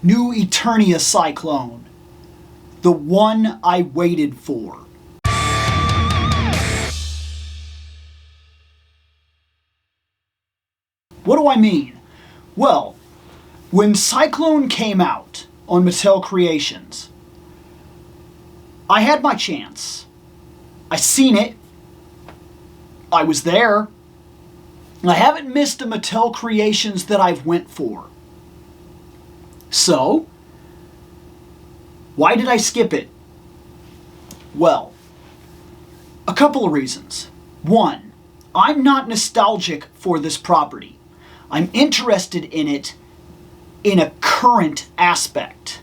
New Eternia Sy-Klone. The one I waited for. What do I mean? Well, when Sy-Klone came out on Mattel Creations, I had my chance. I seen it. I was there. I haven't missed a Mattel Creations that I've went for. So, why did I skip it? Well, a couple of reasons. One, I'm not nostalgic for this property. I'm interested in it in a current aspect.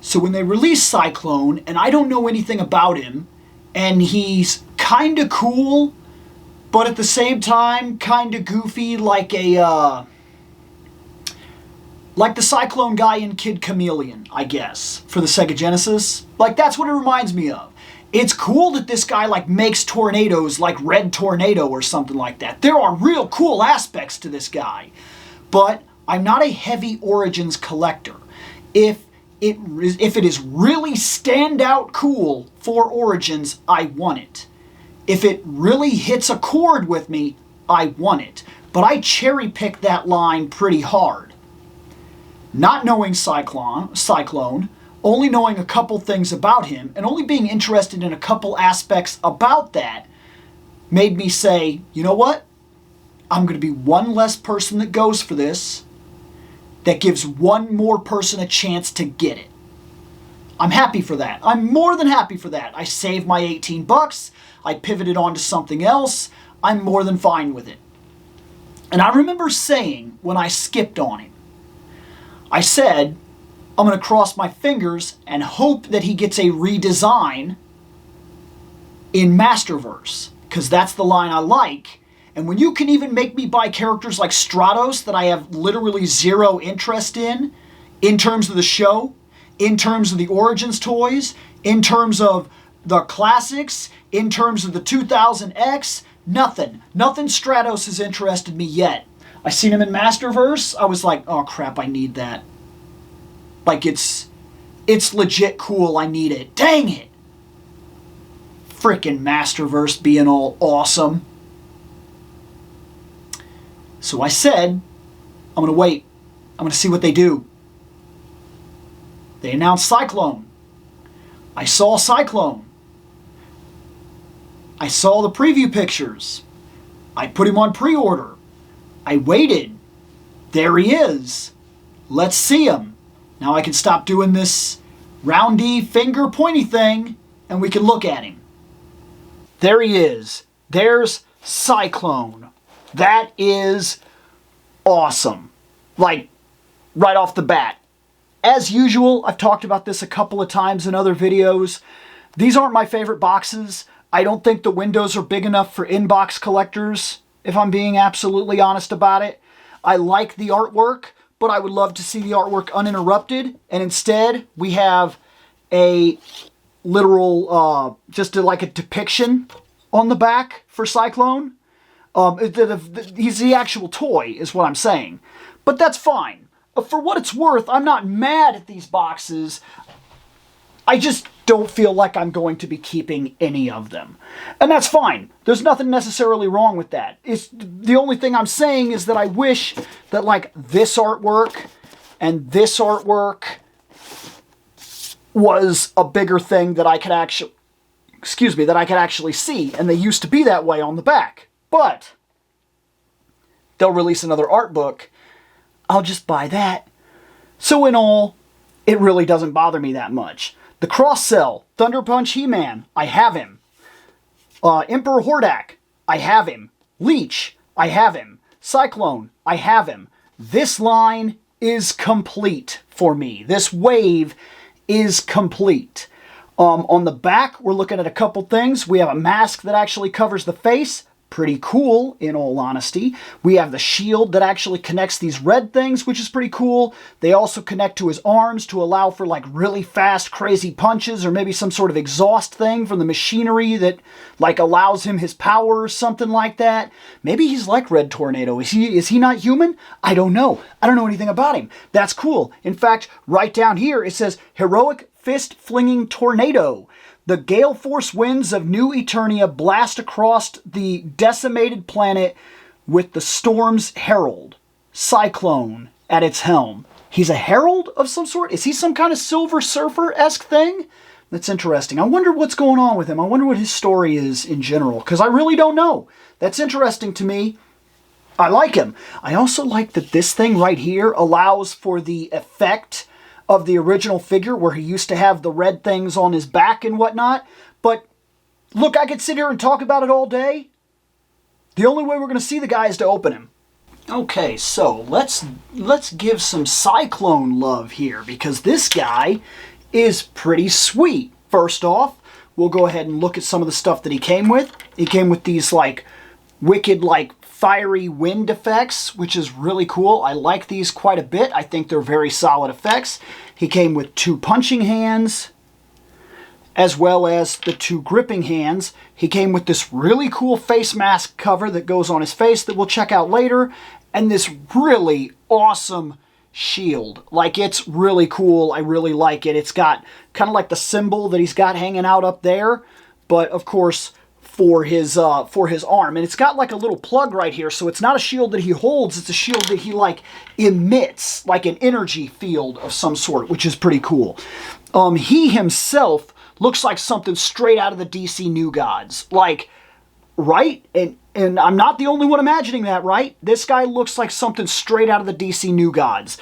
So when they release Sy-Klone, and I don't know anything about him, and he's kinda cool, but at the same time kinda goofy, like the Sy-Klone guy in Kid Chameleon, I guess, for the Sega Genesis. Like, that's what it reminds me of. It's cool that this guy, like, makes tornadoes like Red Tornado or something like that. There are real cool aspects to this guy. But I'm not a heavy Origins collector. If it is really standout cool for Origins, I want it. If it really hits a chord with me, I want it. But I cherry-pick that line pretty hard. Not knowing Sy-Klone, only knowing a couple things about him, and only being interested in a couple aspects about that, made me say, you know what? I'm going to be one less person that goes for this, that gives one more person a chance to get it. I'm happy for that. I'm more than happy for that. I saved my 18 bucks. I pivoted on to something else. I'm more than fine with it. And I remember saying when I skipped on him, I said, I'm going to cross my fingers and hope that he gets a redesign in Masterverse, because that's the line I like. And when you can even make me buy characters like Stratos that I have literally zero interest in terms of the show, in terms of the Origins toys, in terms of the classics, in terms of the 2000X, nothing. Nothing Stratos has interested me yet. I seen him in Masterverse. I was like, oh crap, I need that. Like, it's legit cool. I need it. Dang it. Frickin' Masterverse being all awesome. So I said, I'm going to wait. I'm going to see what they do. They announced Sy-Klone. I saw Sy-Klone. I saw the preview pictures. I put him on pre-order. I waited. There he is. Let's see him. Now I can stop doing this roundy finger pointy thing and we can look at him. There he is. There's Sy-Klone. That is awesome. Like, right off the bat. As usual, I've talked about this a couple of times in other videos. These aren't my favorite boxes. I don't think the windows are big enough for inbox collectors, if I'm being absolutely honest about it. I like the artwork, but I would love to see the artwork uninterrupted. And instead, we have a literal, just like a depiction on the back for Sy-Klone. He's the actual toy, is what I'm saying. But that's fine. For what it's worth, I'm not mad at these boxes. I just don't feel like I'm going to be keeping any of them. And that's fine. There's nothing necessarily wrong with that. The only thing I'm saying is that I wish that, like, this artwork and this artwork was a bigger thing that I could actually, that I could actually see. And they used to be that way on the back. But they'll release another art book. I'll just buy that. So in all, it really doesn't bother me that much. The Cross-Cell, Thunder Punch He-Man, I have him. Emperor Hordak, I have him. Leech, I have him. Sy-Klone, I have him. This line is complete for me. This wave is complete. On the back, we're looking at a couple things. We have a mask that actually covers the face. Pretty cool, in all honesty. We have the shield that actually connects these red things, which is pretty cool. They also connect to his arms to allow for like really fast, crazy punches, or maybe some sort of exhaust thing from the machinery that like allows him his power or something like that. Maybe he's like Red Tornado. Is he not human? I don't know. I don't know anything about him. That's cool. In fact, right down here it says Heroic Fist-Flinging Tornado. The gale force winds of New Eternia blast across the decimated planet with the storm's herald, Sy-Klone, at its helm. He's a herald of some sort? Is he some kind of Silver Surfer-esque thing? That's interesting. I wonder what's going on with him. I wonder what his story is in general, because I really don't know. That's interesting to me. I like him. I also like that this thing right here allows for the effect of the original figure where he used to have the red things on his back and whatnot. But look, I could sit here and talk about it all day. The only way we're going to see the guy is to open him. Okay, so let's give some Sy-Klone love here, because this guy is pretty sweet. First off, we'll go ahead and look at some of the stuff that he came with. He came with these like wicked like fiery wind effects, which is really cool. I like these quite a bit. I think they're very solid effects. He came with 2 punching hands, as well as the 2 gripping hands. He came with this really cool face mask cover that goes on his face that we'll check out later, and this really awesome shield. Like, it's really cool. I really like it. It's got kind of like the symbol that he's got hanging out up there, but of course for his arm, and it's got like a little plug right here, so it's not a shield that he holds, it's a shield that he like emits like an energy field of some sort, which is pretty cool. He himself looks like something straight out of the DC New Gods, like, right? And I'm not the only one imagining that, right? This guy looks like something straight out of the DC New Gods,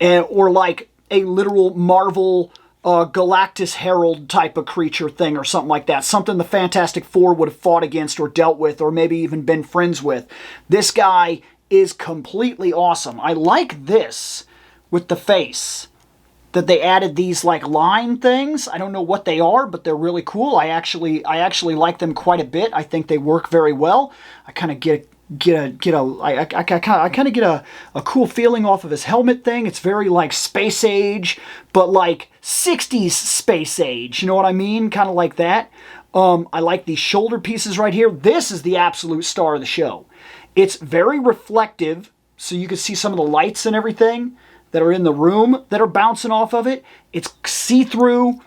or like a literal Marvel Galactus Herald type of creature thing or something like that. Something the Fantastic Four would have fought against or dealt with or maybe even been friends with. This guy is completely awesome. I like this with the face, that they added these like line things. I don't know what they are, but they're really cool. I actually like them quite a bit. I think they work very well. I kind of get a cool feeling off of his helmet thing. It's very like space age, but like 60s space age. You know what I mean? Kind of like that. I like these shoulder pieces right here. This is the absolute star of the show. It's very reflective, so you can see some of the lights and everything that are in the room that are bouncing off of it. It's see-through.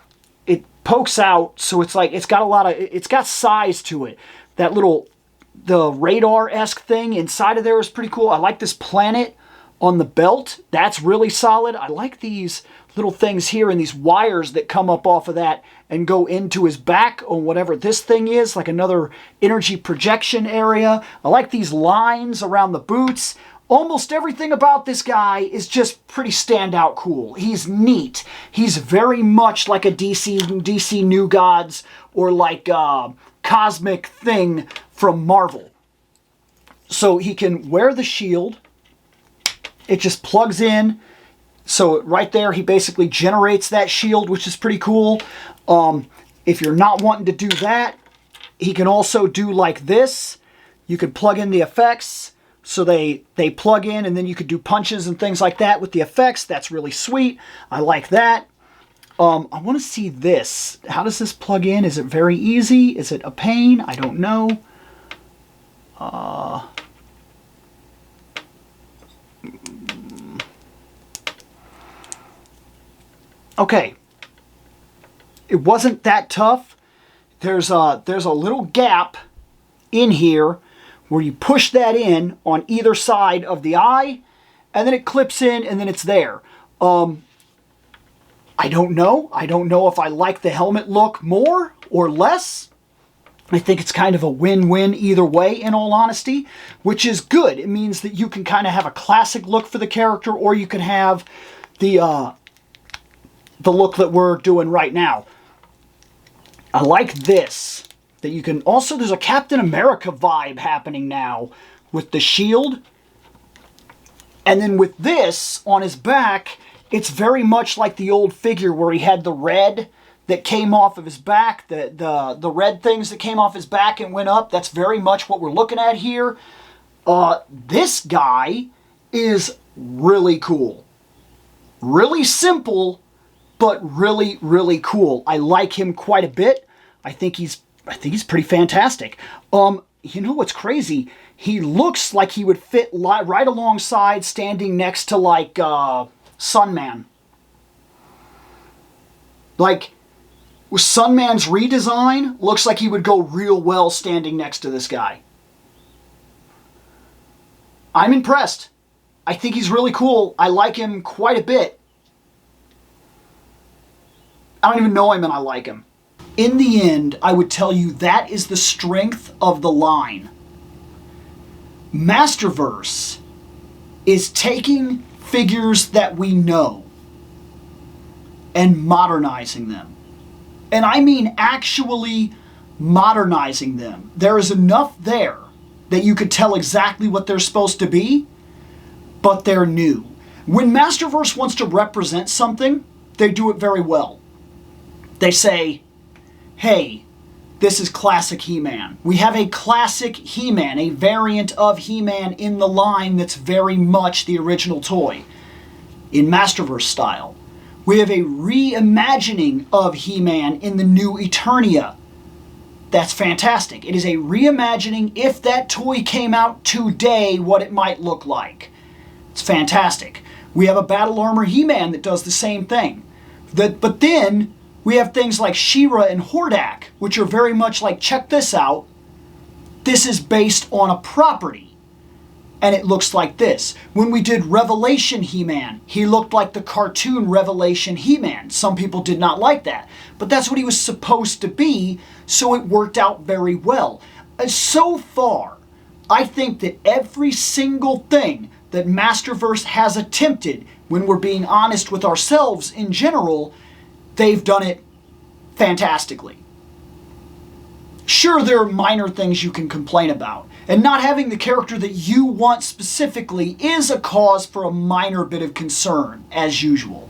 It pokes out, so it's like it's got size to it. The radar-esque thing inside of there is pretty cool. I like this planet on the belt. That's really solid. I like these little things here and these wires that come up off of that and go into his back or whatever this thing is, like another energy projection area. I like these lines around the boots. Almost everything about this guy is just pretty standout cool. He's neat. He's very much like a DC New Gods or like a cosmic thing from Marvel. So he can wear the shield. It just plugs in. So right there, he basically generates that shield, which is pretty cool. If you're not wanting to do that, he can also do like this. You could plug in the effects. So they plug in, and then you could do punches and things like that with the effects. That's really sweet. I like that. I want to see this. How does this plug in? Is it very easy? Is it a pain? I don't know. Okay. It wasn't that tough. There's a little gap in here where you push that in on either side of the eye, and then it clips in, and then it's there. I don't know. I don't know if I like the helmet look more or less. I think it's kind of a win-win either way, in all honesty, which is good. It means that you can kind of have a classic look for the character, or you can have the look that we're doing right now. I like this. That you can also, there's a Captain America vibe happening now with the shield. And then with this on his back, it's very much like the old figure where he had the red that came off of his back, the red things that came off his back and went up, that's very much what we're looking at here. This guy is really cool. Really simple, but really, really cool. I like him quite a bit. I think he's pretty fantastic. You know what's crazy? He looks like he would fit right alongside, standing next to, like, Sunman. Like, Sunman's redesign looks like he would go real well standing next to this guy. I'm impressed. I think he's really cool. I like him quite a bit. I don't even know him and I like him. In the end, I would tell you that is the strength of the line. Masterverse is taking figures that we know and modernizing them. And I mean actually modernizing them. There is enough there that you could tell exactly what they're supposed to be, but they're new. When Masterverse wants to represent something, they do it very well. They say, hey, this is classic He-Man. We have a classic He-Man, a variant of He-Man in the line that's very much the original toy, in Masterverse style. We have a reimagining of He-Man in the new Eternia. That's fantastic. It is a reimagining, if that toy came out today, what it might look like. It's fantastic. We have a Battle Armor He-Man that does the same thing. But then we have things like She-Ra and Hordak, which are very much like, check this out. This is based on a property. And it looks like this. When we did Revelation He-Man, he looked like the cartoon Revelation He-Man. Some people did not like that. But that's what he was supposed to be, so it worked out very well. So far, I think that every single thing that Masterverse has attempted, when we're being honest with ourselves in general, they've done it fantastically. Sure, there are minor things you can complain about, and not having the character that you want specifically is a cause for a minor bit of concern, as usual.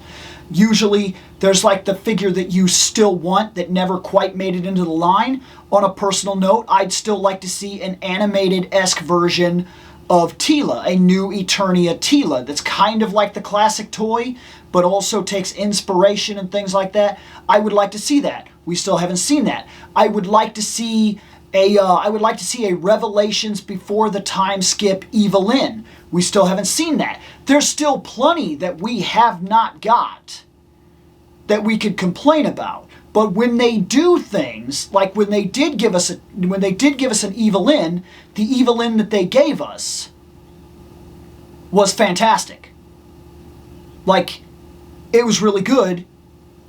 Usually, there's like the figure that you still want that never quite made it into the line. On a personal note, I'd still like to see an animated-esque version of Teela, a new Eternia Teela that's kind of like the classic toy, but also takes inspiration and things like that. I would like to see that. We still haven't seen that. I would like to see a Revelations before the time skip Evelyn. We still haven't seen that. There's still plenty that we have not got that we could complain about. But when they do things, like when they did give us an Evelyn, the Evelyn that they gave us was fantastic. Like, it was really good.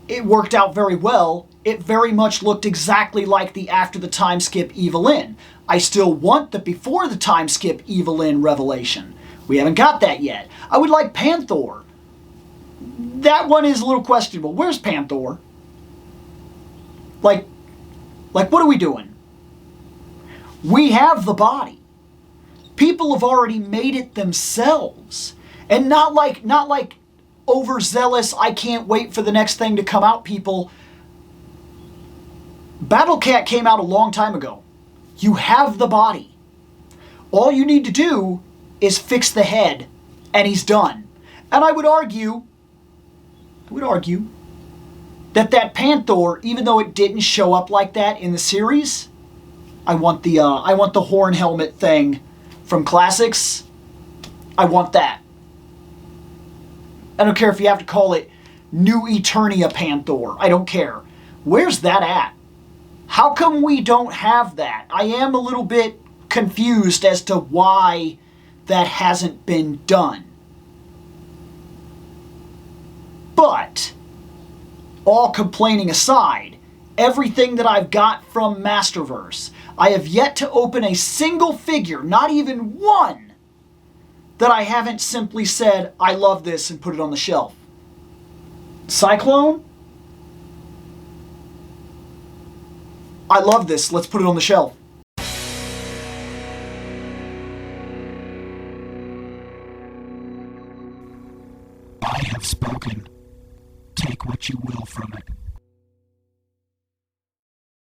It worked out very well. It very much looked exactly like the after the time skip Evelyn. I still want the before the time skip Evelyn Revelation. We haven't got that yet. I would like Panther. That one is a little questionable. Where's Panther? Like what are we doing? We have the body. People have already made it themselves. And not like overzealous, I can't wait for the next thing to come out people. Battle Cat came out a long time ago. You have the body. All you need to do is fix the head, and he's done. And I would argue that Panther, even though it didn't show up like that in the series, I want the horn helmet thing from Classics. I want that. I don't care if you have to call it New Eternia Panther. I don't care. Where's that at? How come we don't have that? I am a little bit confused as to why that hasn't been done. But, all complaining aside, everything that I've got from Masterverse, I have yet to open a single figure, not even one, that I haven't simply said, I love this, and put it on the shelf. Sy-Klone? I love this, let's put it on the shelf. I have spoken. Take what you will from it.